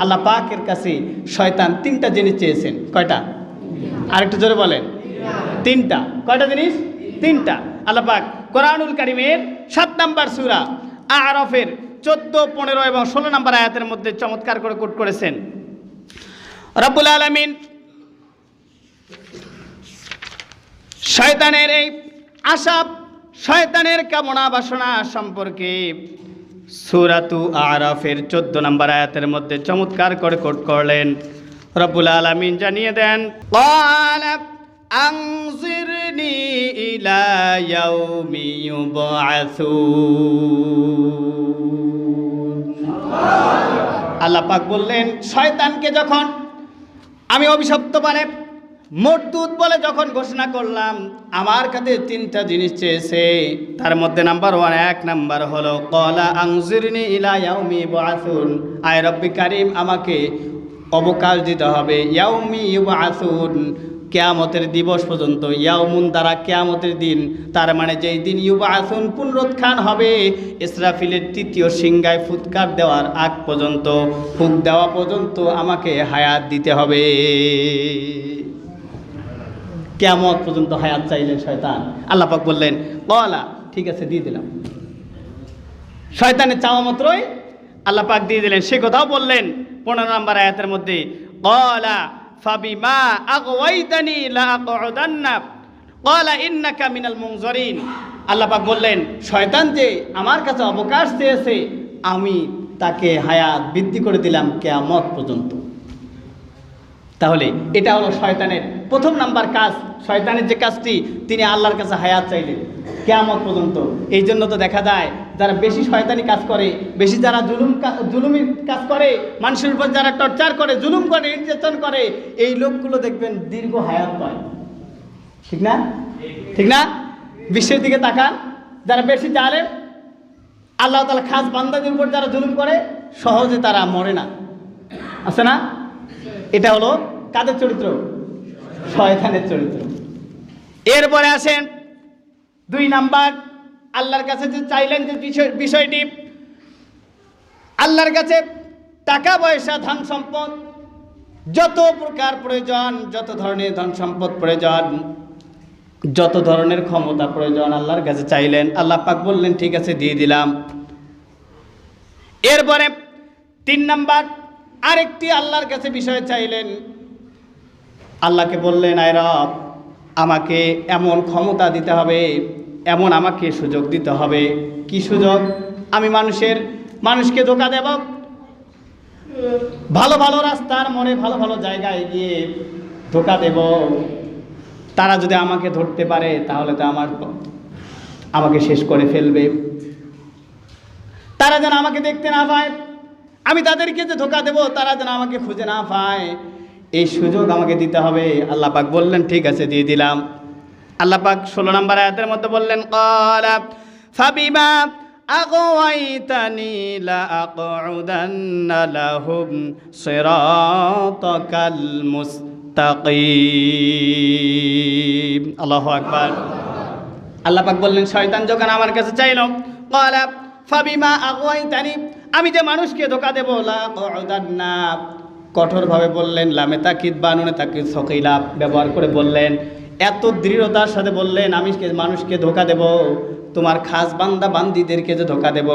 আল্লাহ পাকের কাছে শয়তান তিনটা জিনিস চেয়েছেন। কয়টা? আরেকটু জোরে বলেন। তিনটা। কয়টা জিনিস? তিনটা। আল্লাহ পাক কোরআনুল কারীমের 7 নম্বর সূরা আরাফের 14, 15 এবং 16 নম্বর আয়াতের মধ্যে চমৎকার করে কোট করেছেন। রব্বুল আলামিন শয়তানের এই আশা, শয়তানের কামনা বাসনা সম্পর্কে সূরাতু আরাফের 14 নম্বর আয়াতের মধ্যে চমৎকার করে কোট করলেন। রব্বুল আলামিন জানিয়ে দেন, ক্বালা আনজিরনি ইলা ইয়াউমি ইউবআসুন। আল্লাহ পাক বললেন, শয়তানকে যখন আমি অভিশপ্ত মানে মরদুদ বলে যখন ঘোষণা করলাম, আমার কাছে তিনটা জিনিস চেয়েছে। তার মধ্যে নাম্বার 1, 1 নাম্বার হলো ক্বালা আনজিরনি ইলা ইয়াউমি ইউবআসুন, আয় রব্বি কারীম আমাকে অবকাশ দিতে হবে। ইয়াউমি ইউবআসুন, কিয়ামতের দিবস পর্যন্ত। ইয়াউমুন দ্বারা কিয়ামতের দিন, তার মানে যেই দিন ইউবআসুন পুনরুত্থান হবে, ইসরাফিলের তৃতীয় সিংহায় ফুৎকার দেওয়ার আগ পর্যন্ত, ফুঁক দেওয়া পর্যন্ত আমাকে হায়াত দিতে হবে। কিয়ামত পর্যন্ত হায়াত চাইলেন শয়তান। আল্লাহ পাক বললেন, ক্বালা, ঠিক আছে দিয়ে দিলাম। শয়তানের চাওয়া মাত্রই আল্লাহ পাক দিয়ে দিলেন। সে কথাও বললেন 15 নম্বর আয়াতের মধ্যে, ক্বালা ফাবিমা আগওয়াইতানি লা আকউদান্না ক্বালা ইন্নাকা মিনাল মুনজারিন। আল্লাহ পাক বললেন, শয়তান যে আমার কাছে অবকাশ চেয়েছে, আমি তাকে হায়াত বৃদ্ধি করে দিলাম কিয়ামত পর্যন্ত। তাহলে এটা হলো শয়তানের প্রথম নাম্বার কাজ। শয়তানের যে কাজটি, তিনি আল্লাহর কাছে হায়াত চাইলেন কিয়ামত পর্যন্ত। এই জন্য তো দেখা যায় যারা বেশি শয়তানি কাজ করে, বেশি যারা জুলুমি কাজ করে, মানুষের উপর যারা টর্চার করে, জুলুম করে, নির্যাতন করে, এই লোকগুলো দেখবেন দীর্ঘ হায়াত পায়। ঠিক না? ঠিক না? বিশ্বের দিকে তাকান, যারা বেশি জালেম, আল্লাহ তাআলা খাস বান্দাদের উপর যারা জুলুম করে, সহজে তারা মরে না। আছে না? এটা হলো কাদের চরিত্র? শয়তানের চরিত্র। এরপরে আসেন 2 নাম্বার, আল্লাহর কাছে যে চাইলেন যে বিষয়টি, আল্লাহর কাছে টাকা পয়সা, ধন সম্পদ, যত প্রকার প্রয়োজন, যত ধরনের ধন সম্পদ প্রয়োজন, যত ধরনের ক্ষমতা প্রয়োজন, আল্লাহর কাছে চাইলেন। আল্লাহ পাক বললেন, ঠিক আছে দিয়ে দিলাম। এরপরে 3 নাম্বার আরেকটি আল্লাহর কাছে বিষয় চাইলেন। আল্লাহকে বললেন, আয় রব, আমাকে এমন ক্ষমতা দিতে হবে, এমন আমাকে সুযোগ দিতে হবে। কি সুযোগ? আমি মানুষকে ধোঁকা দেব, ভালো ভালো রাস্তার মোড়ে, ভালো ভালো জায়গায় গিয়ে ধোঁকা দেব। তারা যদি আমাকে ধরতে পারে, তাহলে তো আমাকে শেষ করে ফেলবে। তারা যেন আমাকে দেখতে না পায়, আমি তাদেরকে যে ধোঁকা দেব, তারা যেন আমাকে খুঁজে না পায়, এই সুযোগ আমাকে দিতে হবে। আল্লাহ পাক বললেন, ঠিক আছে দিয়ে দিলাম। আল্লাহ পাক 16 নম্বর আয়াতের মধ্যে বললেন, ক্বালা ফাবিমা আগওয়াইতানি লা আকউদান্না লাহুম সিরাতাকাল মুস্তাকিম। আল্লাহু আকবার। আল্লাহ পাক বললেন, শয়তান যখন আমার কাছে চাইল, ক্বালা ফাবিমা আগওয়াইতানি, আমি যে মানুষকে ধোঁকা দেব, লা আকউদান্না, কঠোরভাবে বললেন, লামে তাকিদ বানুনে তাকিদ সকিলা ব্যবহার করে বললেন, এত দৃঢ়তার সাথে বললেন, আমি মানুষকে ধোঁকা দেব, তোমার খাস বান্দা বান্দিদেরকে যে ধোঁকা দেব।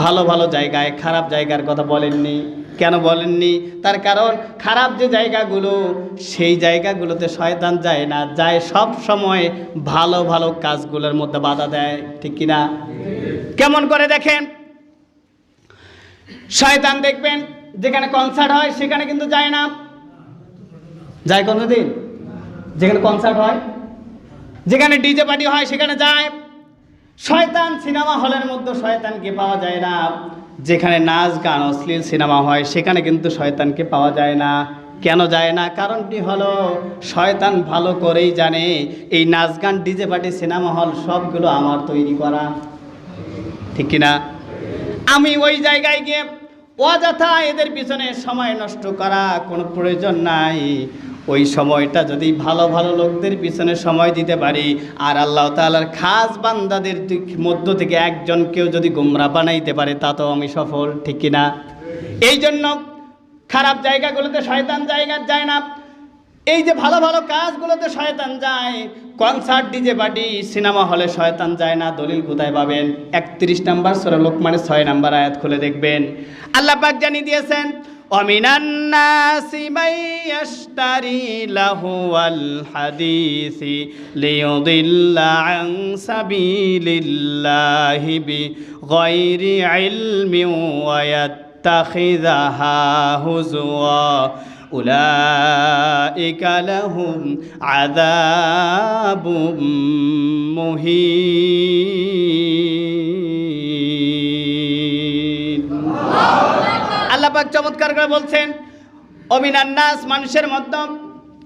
ভালো ভালো জায়গায়, খারাপ জায়গার কথা বলেননি। কেন বলেননি? তার কারণ খারাপ যে জায়গাগুলো, সেই জায়গাগুলোতে শয়তান যায় না, যায় সব সময় ভালো ভালো কাজগুলোর মধ্যে বাধা দেয়। ঠিক কিনা? কেমন করে দেখেন, শয়তান দেখবেন যেখানে কনসার্ট হয় সেখানে কিন্তু যায় না। যায় কোনদিন? যেখানে কনসার্ট হয়, যেখানে ডিজে পার্টি হয় সেখানে যায়। শয়তান সিনেমা হলের মধ্যে শয়তানকে পাওয়া যায় না। যেখানে নাচ গান, অশ্লীল সিনেমা হয় সেখানে কিন্তু শয়তানকে পাওয়া যায় না। কেন যায় না? কারণটি হলো, শয়তান ভালো করেই জানে এই নাচ গান, ডিজে পার্টি, সিনেমা হল সবগুলো আমার তৈরি করা। ঠিক কিনা? আমি ওই জায়গায় গিয়ে অযথা এদের পিছনে সময় নষ্ট করা কোনো প্রয়োজন নাই। ওই সময়টা যদি ভালো ভালো লোকদের পিছনে সময় দিতে পারি, আর আল্লাহ তাআলার খাস বান্দাদের মধ্য থেকে একজনকেও যদি গোমরা বানাইতে পারে, তা তো আমি সফল। ঠিক কিনা? এই জন্য খারাপ জায়গাগুলোতে শয়তান যায় না। এই যে ভালো ভালো কাজগুলোতে শয়তান যায়, কনসার্ট, ডিজে পার্টি, সিনেমা হলে শয়তান যায় না। দলিল কোথায় পাবেন? 31 নম্বর সূরা লোকমানের 6 নম্বর আয়াত খুলে দেখবেন। আল্লাহ পাক জানিয়ে দিয়েছেন, ওয়ামিনান নাসি মান ইয়াশতারি লাহুয়াল হাদিসি লিয়ুদিল্লা আন সাবিলিল্লাহি বিগাইরি ইলমিন ওয়া ইয়াত্তাখিযাহা হুজওয়া উলাইকা লাহুম আযাবুম মুহিন। আল্লাহ পাক চমৎকার করে বলছেন, অমিনান নাস, মানুষের মধ্যে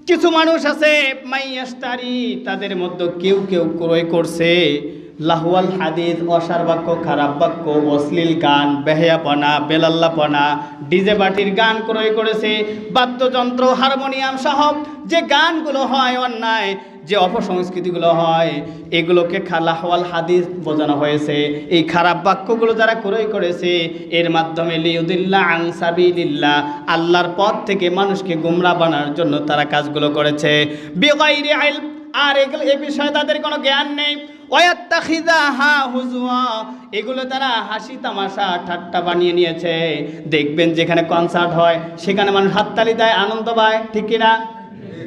কিছু মানুষ আছে, মাইয়াশতারি, তাদের মধ্যে কেউ কেউ ক্রয় করছে, লাহওয়াল হাদিস, অসার বাক্য, খারাপ বাক্য, অশ্লীল গান, বেহায়াপনা, বেলাল্লাপনা, ডিজে পার্টির গান ক্রয় করেছে, বাদ্যযন্ত্র, হারমোনিয়াম সহ যে গানগুলো হয় অন্যায়, যে অপসংস্কৃতিগুলো হয়, এগুলোকে লাহওয়াল হাদিস বোঝানো হয়েছে। এই খারাপ বাক্যগুলো যারা ক্রয় করেছে, এর মাধ্যমে লিয়ুদিল্লা আন সাবিলিল্লাহ, আল্লাহর পথ থেকে মানুষকে গোমরাহ বানানোর জন্য তারা কাজগুলো করেছে। বিগাইরি ইলম, আর এগুলো এ বিষয়ে তাদের কোনো জ্ঞান নেই। ওয়াত্তাখিযাহা হুজওয়া, এগুলো তারা হাসি তামাশা ঠাট্টা বানিয়ে নিয়েছে। দেখবেন যেখানে কনসার্ট হয় সেখানে মানুষ হাততালি দেয়, আনন্দ পায়, ঠিক কিনা?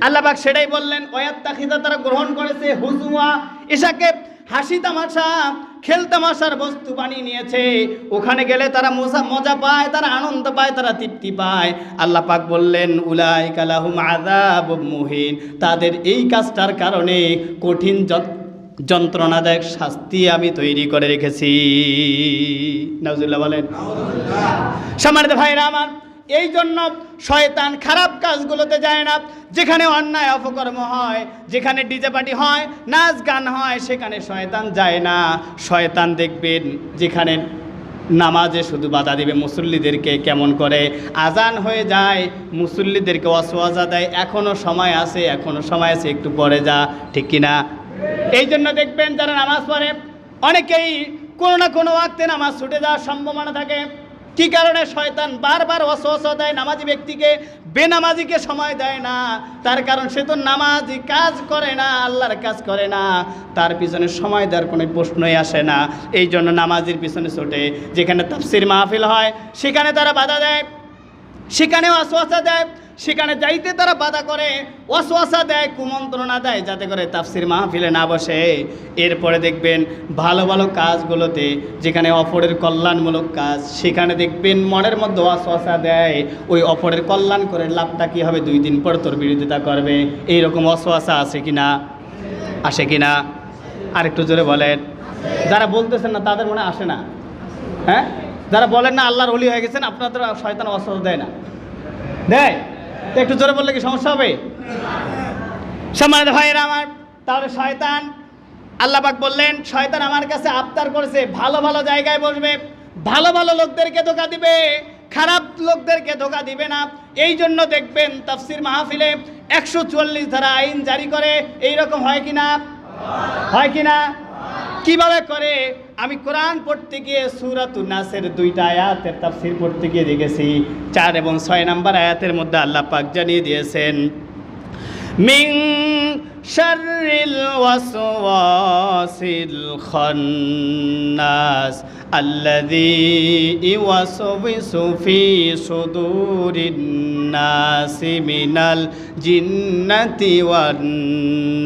আল্লাহ পাক সেটাই বললেন, ওয়াত্তাখিযা, তারা গ্রহণ করেছে, হুজওয়া, এটাকে হাসি তামাশা, খেল তামাশার বস্তু বানিয়ে নিয়েছে। ওখানে গেলে তারা মজা পায়, তারা আনন্দ পায়, তারা তৃপ্তি পায়। আল্লাহ পাক বললেন, উলাইকা লাহুম আযাবুম মুহিন, তাদের এই কাজটার কারণে কঠিন যন্ত্রণাদায়ক শাস্তি আমি তৈরি করে রেখেছি। নাউজুবিল্লাহ বলেন। সম্মানিত ভাইরা আমার, এই জন্য শয়তান খারাপ কাজগুলোতে যায় না। যেখানে অন্যায় অপকর্ম হয়, যেখানে ডিজে পার্টি হয়, নাচ গান হয়, সেখানে শয়তান যায় না। শয়তান দেখবেন যেখানে নামাজে শুধু বাধা দিবে, মুসল্লিদেরকে কেমন করে আজান হয়ে যায়, মুসল্লিদেরকে ওয়াসওয়াসা দেয়, এখনো সময় আছে, এখনো সময় আছে, একটু পরে যা, ঠিক কিনা? এই জন্য দেখবেন যারা নামাজ পড়ে অনেকেই কোনো না কোনো ওয়াক্তে নামাজ ছুটে যাওয়ার সম্ভাবনা থাকে। কি কারণে? শয়তান বারবার ওয়াসওয়াসা দেয় নামাজি ব্যক্তিকে, বেনামাজিকে সময় দেয় না। তার কারণ সে তো নামাজি কাজ করে না, আল্লাহর কাজ করে না, তার পিছনে সময় দেওয়ার কোনো প্রশ্নই আসে না। এই জন্য নামাজির পিছনে ছোটে। যেখানে তাফসির মাহফিল হয় সেখানে তারা বাধা দেয়, সেখানে ওয়াসওয়াসা দেয়, সেখানে যাইতে তারা বাধা করে, ওয়াসওয়াসা দেয়, কুমন্ত্রণা দেয়, যাতে করে তাফসির মাহফিলে না বসে। এরপরে দেখবেন ভালো ভালো কাজগুলোতে, যেখানে অপরের কল্যাণমূলক কাজ, সেখানে দেখবেন মনের মধ্যে ওয়াসওয়াসা দেয়, ওই অপরের কল্যাণ করে লাভটা কী হবে, 2 দিন পর তোর বিরোধিতা করবে। এইরকম ওয়াসওয়াসা আছে কিনা? আসে কিনা? আরেকটু জোরে বলেন। যারা বলতেছেন না তাদের মনে আসে না? হ্যাঁ, যারা বলেন না আল্লাহর ওলি হয়ে গেছেন, আপনাদের শয়তান ওয়াসওয়াসা দেয় না? দেয়? একটু জোরে বললে কি সমস্যা হবে? সম্মানিত ভাইয়েরা আমার, তাহলে শয়তান, আল্লাহ পাক বললেন, শয়তান আমার কাছে আবদার করেছে ভালো ভালো জায়গায় বসবে, ভালো ভালো লোকদেরকে ধোঁকা দিবে, খারাপ লোকদেরকে ধোঁকা দিবে না। এই জন্য দেখবেন তাফসির মাহফিলে 144 ধারা আইন জারি করে। এইরকম হয় কিনা? হয় কিনা? কিভাবে করে? আমি কোরআন পড়তে গিয়ে সূরাতুন নাসের 2টা আয়াতের তাফসীর পড়তে গিয়ে দেখেছি, 4 এবং 6 নম্বর আয়াতের মধ্যে আল্লাহ পাক জানিয়ে দিয়েছেন, মিন শাররিল ওয়াসওয়াসিল খান্নাস আল্লাযী ইওয়াসওয়িসু ফি সুদুরিন নাসি মিনাল জিন্নাতি ওয়ান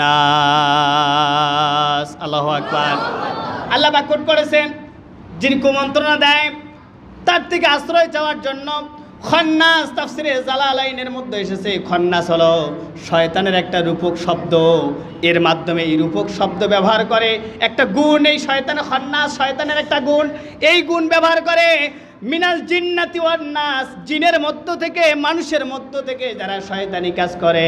নাস। আল্লাহু আকবার। আল্লাহ পাক কোট করেছেন, যিনি কুমন্ত্রণা দেয় তার থেকে আশ্রয় চাওয়ার জন্য। খন্নাস তাফসিরে জালালাইনের মধ্যে এসেছে, খন্নাস হলো শয়তানের একটা রূপক শব্দ। এর মাধ্যমে এই রূপক শব্দ ব্যবহার করে একটা গুণ, এই শয়তানের খন্নাস, শয়তানের একটা গুণ, এই গুণ ব্যবহার করে মিনাল জিন্নাতি ওয়ান নাস, জিনের মধ্য থেকে, মানুষের মধ্য থেকে যারা শয়তানি কাজ করে,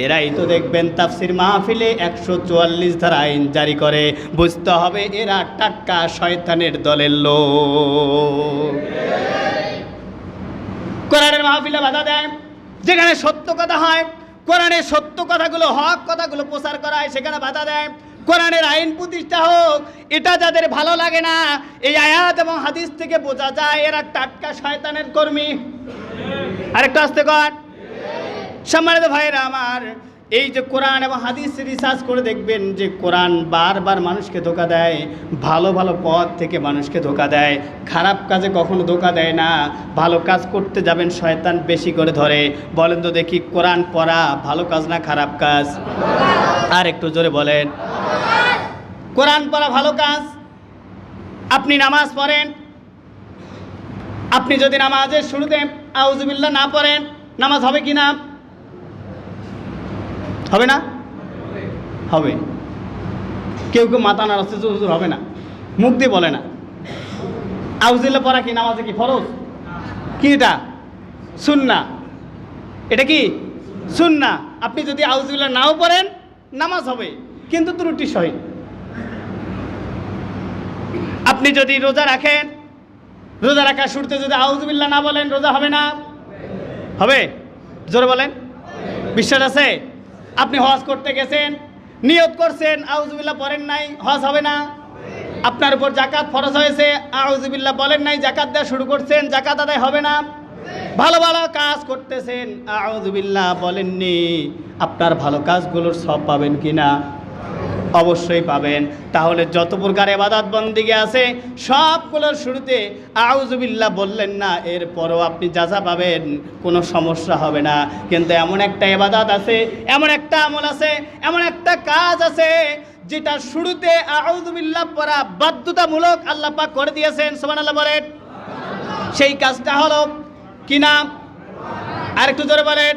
এরাই তো দেখবেন তাফসির মাহফিলে 144 ধারা আইন জারি করে। বুঝতে হবে এরা টাটকা শয়তানের দলের লোক। কোরআনের মাহফিলে বাধা দেয়, যেখানে সত্য কথা হয়, কোরআনের সত্য কথাগুলো, হক কথাগুলো প্রচার করা হয়, সেখানে বাধা দেয়। কোরআনের আইন প্রতিষ্ঠা হোক, এটা যাদের ভালো লাগে না, এই আয়াত এবং হাদিস থেকে বোঝা যায় এরা টাটকা শয়তানের কর্মী। আরেকটু আসতে কর। সম্মানিত ভাইরা আমার, এই যে কোরআন এবং হাদিস রিসার্চ করে দেখবেন যে কোরআন বারবার মানুষকে ধোঁকা দেয়, ভালো ভালো পথ থেকে মানুষকে ধোঁকা দেয়, খারাপ কাজে কখনো ধোঁকা দেয় না। ভালো কাজ করতে যাবেন শয়তান বেশি করে ধরে। বলেন তো দেখি, কোরআন পড়া ভালো কাজ না খারাপ কাজ? আর একটু জোরে বলেন। কোরআন পড়া ভালো কাজ। আপনি নামাজ পড়েন, আপনি যদি নামাজের শুরুতে আউযুবিল্লাহ না পড়েন, নামাজ হবে কি না? হবে না? হবে। কেউ কেউ মাথা নাড়াচ্ছে যে হুজুর হবে না, মুখ দিয়ে বলে না। আউযুবিল্লাহ পড়া কি নামাজে কি ফরজ? কি এটা? সুন্নাহ। এটা কি সুন্নাহ। আপনি যদি আউযুবিল্লাহ নাও পড়েন, নামাজ হবে, কিন্তু ত্রুটি সহিত। আপনি যদি রোজা রাখেন, রোজা রাখার শুরুতে যদি আউযুবিল্লাহ না বলেন, রোজা হবে না? হবে। জোরে বলেন। বিশ্বাস আছে? আপনি হজ করতে গেছেন, নিয়ত করছেন, আউযুবিল্লাহ পড়েন নাই, হজ হবে না? আপনার উপর যাকাত ফরজ হয়েছে, আউযুবিল্লাহ বলেন নাই, যাকাত দেওয়া শুরু করছেন, যাকাত আদায় হবে না? ভালো ভালো কাজ করতেছেন, আউযুবিল্লাহ বলেননি, আপনার ভালো কাজগুলোর সব পাবেন কি না? অবশ্যই পাবেন। তাহলে যত প্রকার ইবাদত বন্দেগী আছে সবগুলোর শুরুতে আউযুবিল্লাহ বললেন না, এরপরও আপনি যা পাবেন, কোনো সমস্যা হবে না। কিন্তু এমন একটা ইবাদত আছে, এমন একটা আমল আছে, এমন একটা কাজ আছে যেটা শুরুতে আউযুবিল্লাহ পড়া বাধ্যতামূলক আল্লাহ পাক করে দিয়েছেন। সুবহানাল্লাহ বলেন। সেই কাজটা হলো কি নাম? আরেকটু জোরে বলেন।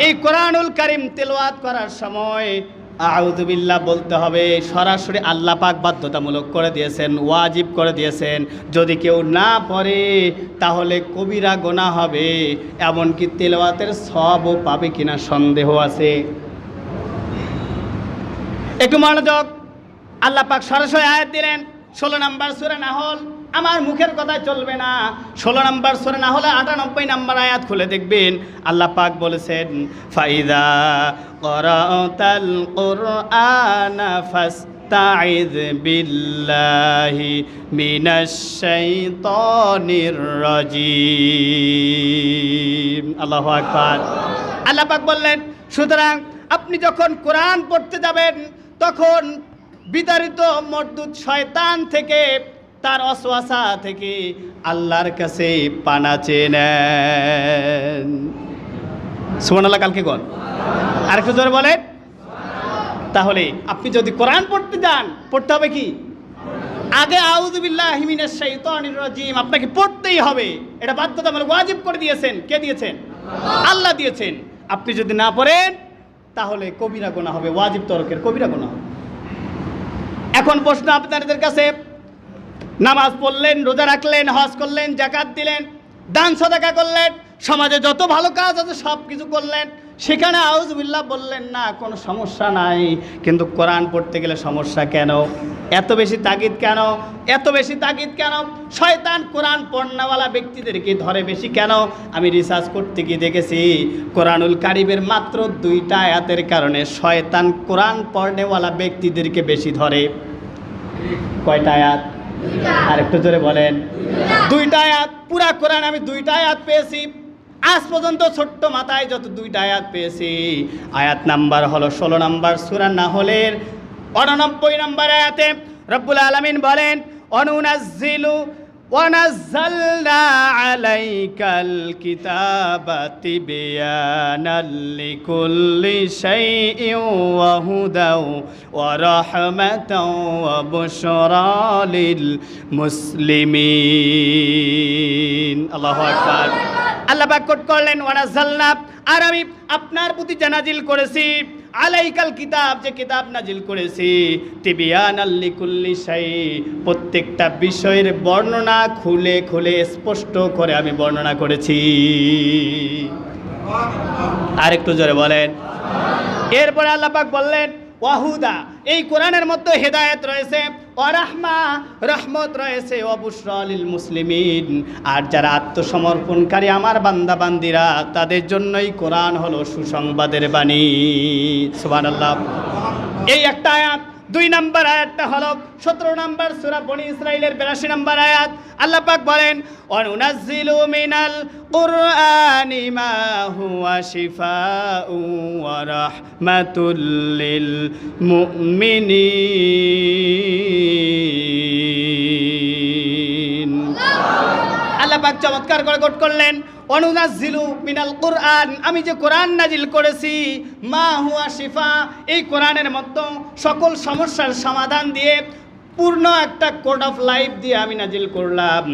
এই কোরআনুল কারীম তেলাওয়াত করার সময় আউযুবিল্লাহ বলতে হবে। সরাসরি আল্লাহ পাক বাধ্যতামূলক করে দিয়েছেন, ওয়াজিব করে দিয়েছেন। যদি কেউ না পড়ে তাহলে কবিরা গুনাহ হবে, এমনকি তেলাওয়াতের সওয়াবও পাবে কিনা সন্দেহ আছে। একটু মনোযোগ। আল্লাহ পাক সরাসরি আয়াত দিলেন 16 নম্বর সূরা নাহল। আমার মুখের কথা চলবে না। 16 নম্বর সূরা নাহলে 98 নম্বর আয়াত খুলে দেখবেন, আল্লাহ পাক বলেছেন, ফাইদা ক্বরাতাল কুরআনা ফাস্তাইয বিল্লাহি মিনাশ শাইতানির রাজীম। আল্লাহু আকবার। আল্লাহ পাক বললেন, সুতরাং আপনি যখন কোরআন পড়তে যাবেন তখন বিতাড়িত মরদুদ শয়তান থেকে, তার ওয়াসওয়াসা থেকে আল্লাহর কাছে পানা চেয়ে নেন। সুবহানাল্লাহ। কালকে কোন আরেকটু জোরে বলেন। তাহলে আপনি যদি কোরআন পড়তে যান, পড়তে হবে কি? আগে আউযুবিল্লাহি মিনাশ শাইতানির রাজীম আপনাকে পড়তেই হবে। এটা বাধ্যতামূলক, ওয়াজিব করে দিয়েছেন। কে দিয়েছেন? আল্লাহ দিয়েছেন। আপনি যদি না পড়েন তাহলে কবিরা গুনাহ হবে, ওয়াজিব তরকের কবিরা গুনাহ। এখন প্রশ্ন আপনাদের কাছে, নামাজ পড়লেন, রোজা রাখলেন, হজ করলেন, যাকাত দিলেন, দান সাদাকা করলেন, সমাজে যত ভালো কাজ আছে সব কিছু করলেন, সেখানে আউযুবিল্লাহ বললেন না, কোনো সমস্যা নাই। কিন্তু কোরআন পড়তে গেলে সমস্যা কেন? এত বেশি তাগিদ কেন? এত বেশি তাগিদ কেন? শয়তান কোরআন পড়নাওয়ালা ব্যক্তিদেরকে ধরে বেশি কেন? আমি রিসার্চ করতে গিয়ে দেখেছি, কোরআনুল কারীমের মাত্র 2টা আয়াতের কারণে শয়তান কোরআন পড়নেওয়ালা ব্যক্তিদেরকে বেশি ধরে। কয়টা আয়াত? আর একটু জোরে বলেন। 2টা আয়াত। পুরা কোরআন আমি 2টা আয়াত পেয়েছি আজ পর্যন্ত, ছোট্ট মাথায় যত 2টা আয়াত পেয়েছি। আয়াত নাম্বার হলো 16 নম্বর সূরা নাহলের 89 নম্বর আয়াতে রব্বুল আলামিন বলেন, অনুনাজ্জিলু ওয়ানাজ্জালনা আলাইকাল কিতাবা তিবয়ানাল লিকুল্লি শাইইন ওয়া হুদাও ওয়া রাহমাতাও ওয়া বুশরা লিল মুসলিমিন। আল্লাহু আকবার। আল্লাহ পাক কোট করলেন, ওয়ানাজ্জালনা, আর আমি আপনার প্রতি নাজিল করেছি, আলাইকাল কিতাব, যে কিতাব নাজিল করেছি, তিবয়ানাল লিকুল্লি শাই, প্রত্যেকটা বিষয়ের বর্ণনা খুলে খুলে স্পষ্ট করে আমি বর্ণনা করেছি। আর একটু জোরে বলেন। এরপরে আল্লাহ পাক বললেন, ওয়াহুদা, এই কোরআনের মধ্যে হেদায়েত রয়েছে, ওয়ারাহমা, রহমত রয়েছে, ওয়া বুশরা লিল মুসলিমিন, আর যারা আত্মসমর্পণকারী আমার বান্দা বান্দিরা তাদের জন্যই কোরআন হলো সুসংবাদের বাণী। সুবহানাল্লাহ। এই একটা আয়াত 2 নম্বর আয়াতটা হলো 17 নম্বর সূরা বনি ইসরাইলের 82 নম্বর আয়াত। আল্লাহ পাক বলেন, ওয়ানুনাজ্জিলু মিনাল কুরআনি মা হুয়া শিফাউ ওয়া রাহমাতুল লিল মুমিনিন। আল্লাহ পাক চমৎকার করে কোট করলেন, অনুনাজ্জিলু মিনাল কুরআন, আমি যে কোরআন নাজিল করেছি, মা হুয়া শিফা, এই কোরআনের মধ্যে সকল সমস্যার সমাধান দিয়ে পূর্ণ একটা কোড অফ লাইফ দিয়ে আমি নাজিল করলাম।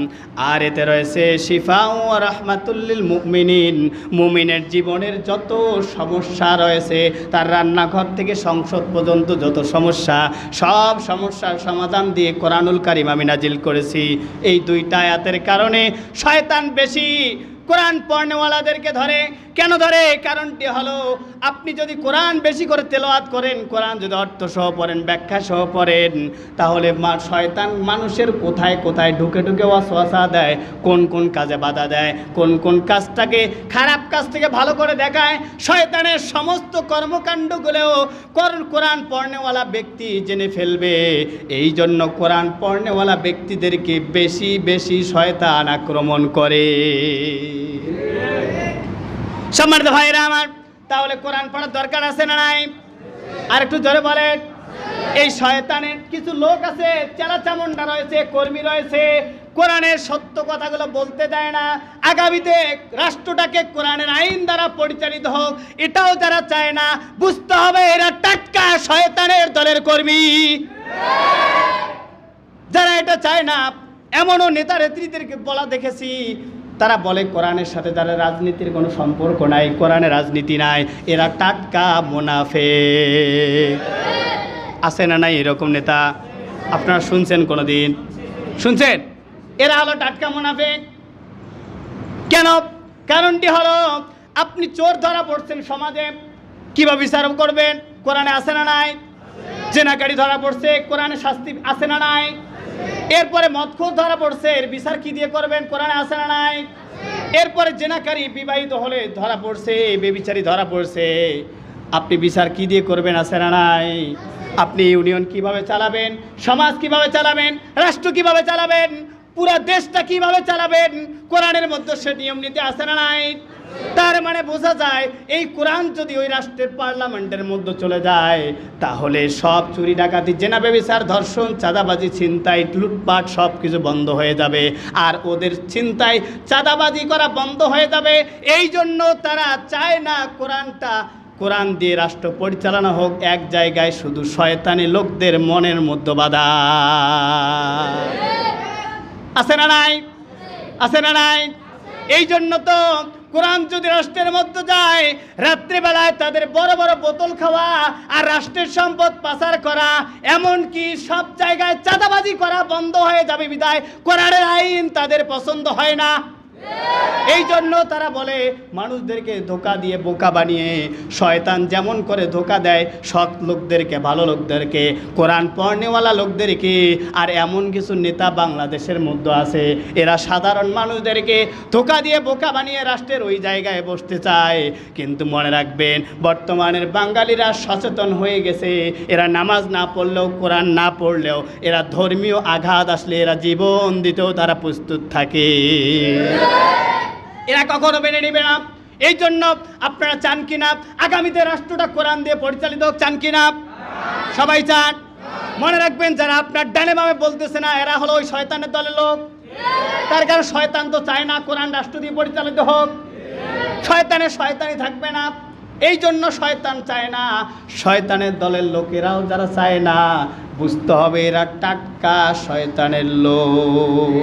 আর এতে রয়েছে শিফা ও রাহমাতুল লিল মুমিনিন, মুমিনের জীবনের যত সমস্যা রয়েছে, তার রান্নাঘর থেকে সংসদ পর্যন্ত যত সমস্যা, সব সমস্যার সমাধান দিয়ে কোরআনুল কারীম আমি নাজিল করেছি। এই 2টা আয়াতের কারণে শয়তান বেশি কোরআন পড়নেওয়ালাদেরকে ধরে। কেন ধরে? কারণটি হলো, আপনি যদি কোরআন বেশি করে তেলাওয়াত করেন, কোরআন যদি অর্থ সহ পড়েন, ব্যাখ্যা সহ পড়েন, তাহলে শয়তান মানুষের কোথায় কোথায় ঢুকে ঢুকে ওয়াসওয়াসা দেয়, কোন কোন কাজে বাধা দেয়, কোন কোন কাজটাকে খারাপ কাজ থেকে ভালো করে দেখায়। শয়তানের সমস্ত কর্মকাণ্ডগুলোও কোরআন পড়নেওয়ালা ব্যক্তি জেনে ফেলবে। এই জন্য কোরআন পড়নেওয়ালা ব্যক্তিদেরকে বেশি বেশি শয়তান আক্রমণ করে। সম্মানিত ভাইরা আমার, তাহলে কোরআন পড়ার দরকার আছে না নাই? আর একটু জোরে বলেন। এই শয়তানের কিছু লোক আছে, চেলাচামুন্ডা রয়েছে, কর্মী রয়েছে, কোরআনের সত্য কথাগুলো বলতে দেয় না। আগামীতে রাষ্ট্রটাকে কোরআনের আইন দ্বারা পরিচালিত হোক, এটাও যারা চায় না, বুঝতে হবে এরা টাটকা শয়তানের দলের কর্মী। যারা এটা চায় না, এমনও নেতা নেত্রীদেরকে বলা দেখেছি, তারা বলে কোরআনের সাথে তারা রাজনীতির কোনো সম্পর্ক নাই, কোরআনে রাজনীতি নাই, এরা টাটকা মুনাফিক। আছে না নাই এরকম নেতা? আপনারা শুনছেন কোনো দিন? শুনছেন? এরা হলো টাটকা মুনাফিক। কেন? কারণটি হলো, আপনি চোর ধরা পড়ছেন সমাজে, কিভাবে বিচার করবেন? কোরআনে আছে না নাই? জেনাকারী ধরা পড়ছে, কোরআনে শাস্তি আছে না নাই? এরপরে মদখোর ধরা পড়ছে, এর বিচার কি দিয়ে করবেন? কোরআনে আছে না নাই? এরপরে জেনাকারী বিবাহিত হলে ধরা পড়ছে, বেবিচারী ধরা পড়ছে, আপনি বিচার কি দিয়ে করবেন? আছে না নাই? আপনি ইউনিয়ন কিভাবে চালাবেন, সমাজ কিভাবে চালাবেন, রাষ্ট্র কিভাবে চালাবেন, পুরা দেশটা কিভাবে চালাবেন, কোরআনের মধ্যে সে নিয়ম নীতি আছে না নাই? তার মানে বোঝা যায়, এই কোরআন যদি ওই রাষ্ট্রের পার্লামেন্টের মধ্যে চলে যায়, তাহলে সব চুরি ডাকাতি, জেনা ব্যভিচার, ধর্ষণ, চাঁদাবাজি, ছিনতাই, লুটপাট সব কিছু বন্ধ হয়ে যাবে। আর ওদের ছিনতাই চাঁদাবাজি করা বন্ধ হয়ে যাবে। এই জন্য তারা চায় না কোরআন দিয়ে রাষ্ট্র পরিচালনা হোক। এক জায়গায় শুধু শয়তানি লোকদের মনের মধ্যে বাধা। আছে না নাই? আছে না নাই? এই জন্য তো কোরআন যদি রাষ্ট্রের মধ্যে যায়, রাত্রিবেলায় তাদের বড় বড় বোতল খাওয়া আর রাষ্ট্রের সম্পদ পাচার করা, এমনকি সব জায়গায় চাঁদাবাজি করা বন্ধ হয়ে যাবে। বিদায় কোরআনের আইন তাদের পছন্দ হয় না। এই জন্য তারা বলে, মানুষদেরকে ধোঁকা দিয়ে বোকা বানিয়ে, শয়তান যেমন করে ধোঁকা দেয় সৎ লোকদেরকে, ভালো লোকদেরকে, কোরআন পড়নেওয়ালা লোকদেরকে, আর এমন কিছু নেতা বাংলাদেশের মধ্যে আছে, এরা সাধারণ মানুষদেরকে ধোঁকা দিয়ে বোকা বানিয়ে রাষ্ট্রের ওই জায়গায় বসতে চায়। কিন্তু মনে রাখবেন, বর্তমানের বাঙালিরা সচেতন হয়ে গেছে। এরা নামাজ না পড়লেও, কোরআন না পড়লেও, এরা ধর্মীয় আঘাত আসলে এরা জীবন দিতেও তারা প্রস্তুত থাকে। এরা কখনো মেনে নেবে না। এই জন্য আপনারা চান কিনা আগামীতে রাষ্ট্রটা কোরআন দিয়ে পরিচালিত হোক? চান কিনা? সবাই চান। মনে রাখবেন, যারা আপনার ডানে বামে বলতেছে না, এরা হলো ওই শয়তানের দলের লোক। তার কারণ শয়তান তো চায় না কোরআন রাষ্ট্র দিয়ে পরিচালিত হোক। শয়তানি থাকবে না। এই জন্য শয়তান চায় না। শয়তানের দলের লোকেরাও যারা চায় না, বুঝতে হবে এরা টাটকা শয়তানের লোক।